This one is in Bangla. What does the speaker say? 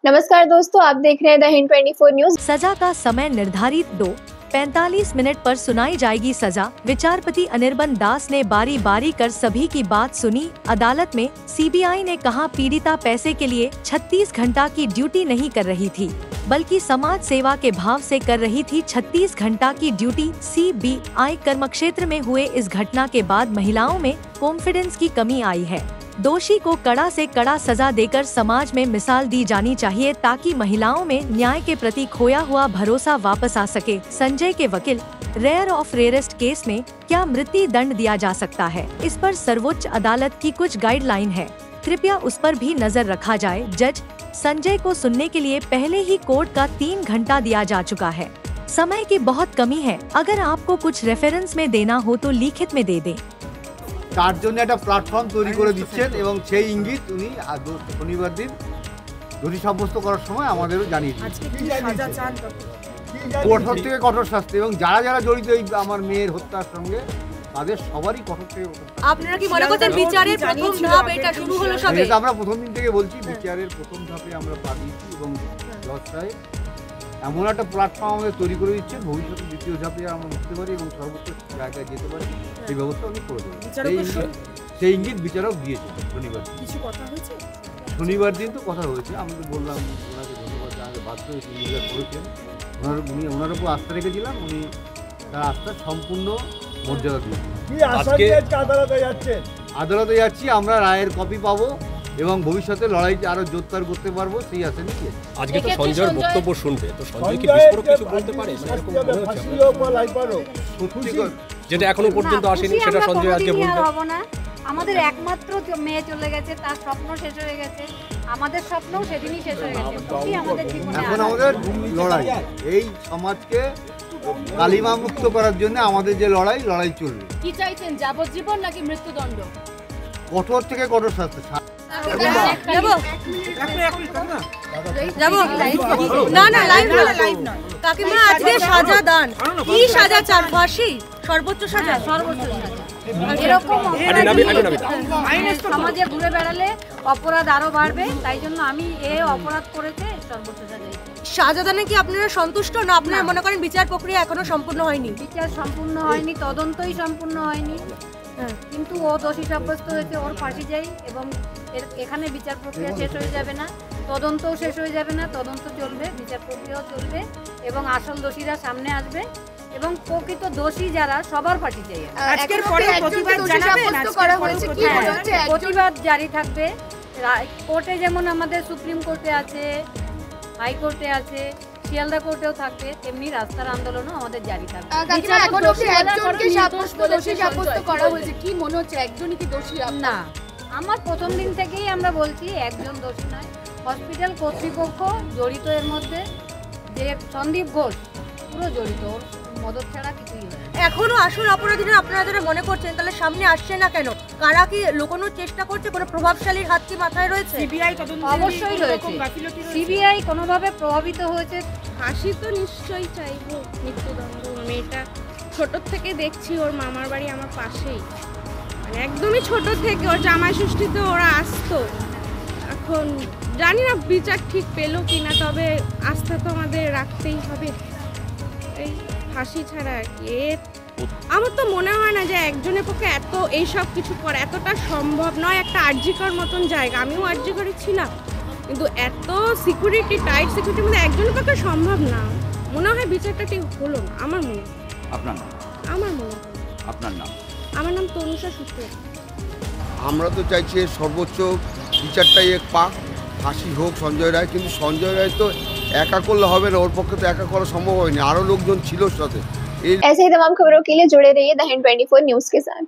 नमस्कार दोस्तों, आप देख रहे हैं द हिंद 24 न्यूज। सजा का समय निर्धारित 2:45 मिनट पर सुनाई जाएगी सजा। विचारपति अनिर्बन दास ने बारी बारी कर सभी की बात सुनी। अदालत में सीबीआई ने कहा पीड़िता पैसे के लिए 36 घंटा की ड्यूटी नहीं कर रही थी, बल्कि समाज सेवा के भाव से कर रही थी 36 घंटा की ड्यूटी। सीबीआई कर्मक्षेत्र में हुए इस घटना के बाद महिलाओं में कॉन्फिडेंस की कमी आई है। दोषी को कड़ा से कड़ा सजा देकर समाज में मिसाल दी जानी चाहिए, ताकि महिलाओं में न्याय के प्रति खोया हुआ भरोसा वापस आ सके। संजय के वकील, रेयर ऑफ रेयरेस्ट केस में क्या मृत्यु दंड दिया जा सकता है, इस पर सर्वोच्च अदालत की कुछ गाइडलाइन है, कृपया उस पर भी नजर रखा जाए। जज संजय को सुनने के लिए पहले ही कोर्ट का 3 घंटा दिया जा चुका है। समय की बहुत कमी है, अगर आपको कुछ रेफरेंस में देना हो तो लिखित में दे दें। তার জন্য একটা প্ল্যাটফর্ম তৈরি করে দিচ্ছেন এবং সেই ইঙ্গিত উনি শনিবার দিন দোষী সাব্যস্ত করার সময় আমাদেরও জানিয়ে দিয়েছেন। কঠোর থেকে কঠোর শাস্তি এবং যারা যারা জড়িত এই আমার মেয়ের হত্যার সঙ্গে তাদের সবারই কঠোর থেকে কঠোর। আপনারা কি মনে করছেন বিচারের প্রথম ধাপ এটা শুরু হলো সবে? এটা আমরা প্রথম দিন থেকে বলছি, বিচারের প্রথম ধাপে আমরা পা দিয়েছি এবং জজ সাহেব এমন একটা প্ল্যাটফর্ম আমাদের তৈরি করে দিচ্ছেন, ভবিষ্যতে দ্বিতীয় ধাপে আমরা উঠতে পারি এবং সর্বোচ্চ জায়গায় যেতে পারি সেই ব্যবস্থা উনি করে দেবেন। সেই ইঙ্গিত বিচারক দিয়েছে। শনিবার কিছু কথা হয়েছে, শনিবার দিন তো কথা হয়েছে। আমি তো বললাম ওনাকে ধন্যবাদ জানাতে বাধ্য হয়েছি, নিজেরা করেছেন। ওনার উপর আস্থা রেখেছিলাম, উনি তার আস্থার সম্পূর্ণ মর্যাদা দিয়েছেন। আদালতে যাচ্ছি, আমরা রায়ের কপি পাবো এবং ভবিষ্যতে লড়াই আরো জোরদার করতে পারবো সেই আশা নিয়ে। আজকে তো সঞ্জয়ের বক্তব্য শুনতে, তো সঞ্জয় কি বিস্ফোরক কিছু বলতে পারে? যেটা এখনো পর্যন্ত আসেনি সেটা সঞ্জয় আজকে বলবে। আমাদের একমাত্র মেয়ে চলে গেছে, তার স্বপ্ন শেষ হয়ে গেছে, আমাদের স্বপ্নও সেদিনই শেষ হয়ে গেছে। এখন আমাদের লড়াই এই সমাজকে কালিমা মুক্ত করার জন্য আমাদের যে লড়াই চলবে। কি চাইছেন, যাবজ্জীবন নাকি মৃত্যুদণ্ড? কঠোর থেকে কঠোর শাস্তি। কাকিমা আজকে সাজা দান, কি সাজা চান? ফাঁসি, সর্বোচ্চ সাজা? এরকম সমাজে ঘুরে বেড়ালে অপরাধ আরো বাড়বে, তাই জন্য আমি অপরাধ করেছে সর্বোচ্চ সাজা দানে কি আপনারা সন্তুষ্ট না? আপনারা মনে করেন বিচার প্রক্রিয়া এখনো সম্পূর্ণ হয়নি? বিচার সম্পূর্ণ হয়নি, তদন্তই সম্পূর্ণ হয়নি, কিন্তু ও দোষী সাব্যস্ত হয়েছে, ওর ফাঁসি যাই এবং এখানে বিচার প্রক্রিয়া শেষ হয়ে যাবে না, তদন্তও শেষ হয়ে যাবে না, তদন্ত চলবে, বিচার প্রক্রিয়াও চলবে এবং আসল দোষীরা সামনে আসবে এবং প্রকৃত দোষী যারা সবার ফাঁসি চাই। আজকের পরে প্রতিবাদ জারি থাকবে। কোর্টে যেমন আমাদের সুপ্রিম কোর্টে আছে, হাইকোর্টে আছে, শিয়ালদা কোর্টেও থাকবে, তেমনি রাস্তার আন্দোলনও আমাদের জারি থাকবে। কি মনে হচ্ছে একজনই কি দোষী? না, আমার প্রথম দিন থেকেই আমরা বলছি একজন দোষী নয়, হসপিটাল কর্তৃপক্ষ জড়িত এর মধ্যে। যে সন্দীপ ঘোষ পুরো জড়িত, ওর মদত ছাড়া কিছুই হয়। এখনো আসল অপরাধীরা আপনারা যারা মনে করছেন, তাহলে সামনে আসছে না কেন? কারা কি লুকোনোর চেষ্টা করছে? কোনো প্রভাবশালীর হাত কি মাথায় রয়েছে? অবশ্যই রয়েছে। সিবিআই কোনোভাবে প্রভাবিত হয়েছে। ফাঁসি তো নিশ্চয়ই চাইবো, মৃত্যুদণ্ড। মেয়েটা ছোটোর থেকে দেখছি, ওর মামার বাড়ি আমার পাশেই, মানে একদমই ছোট থেকে ওর জামাই ষষ্ঠীতে ওরা আসতো। এখন জানি না বিচার ঠিক পেলো কি না, তবে আস্থা তো আমাদের রাখতেই হবে। এই ফাঁসি ছাড়া আর কি। আমার তো মনে হয় না যে একজনের পক্ষে এত এইসব কিছু করা এতটা সম্ভব নয়। একটা আরজিকর মতন জায়গা, আমিও আরজিকরে ছিলাম, কিন্তু এত সিকিউরিটি, টাইট সিকিউরিটির মধ্যে একজনের পক্ষে সম্ভব না। মনে হয় বিচারটা ঠিক হলো না আমার মনে হয়। আপনার নাম? আমার মনে হয়। আপনার নাম? আমার নাম তনুষা সূত্র। আমরা তো চাইছি সর্বোচ্চ বিচারটাই পাক, ফাঁসি হোক সঞ্জয় রায়। কিন্তু সঞ্জয় রায় তো একা করলে হবে না, ওর পক্ষে তো একা করা সম্ভব হয়নি, আরো লোকজন ছিল সাথে। ऐसे ही तमाम खबरों के लिए जुड़े रहिए द हिंद 24 न्यूज के साथ।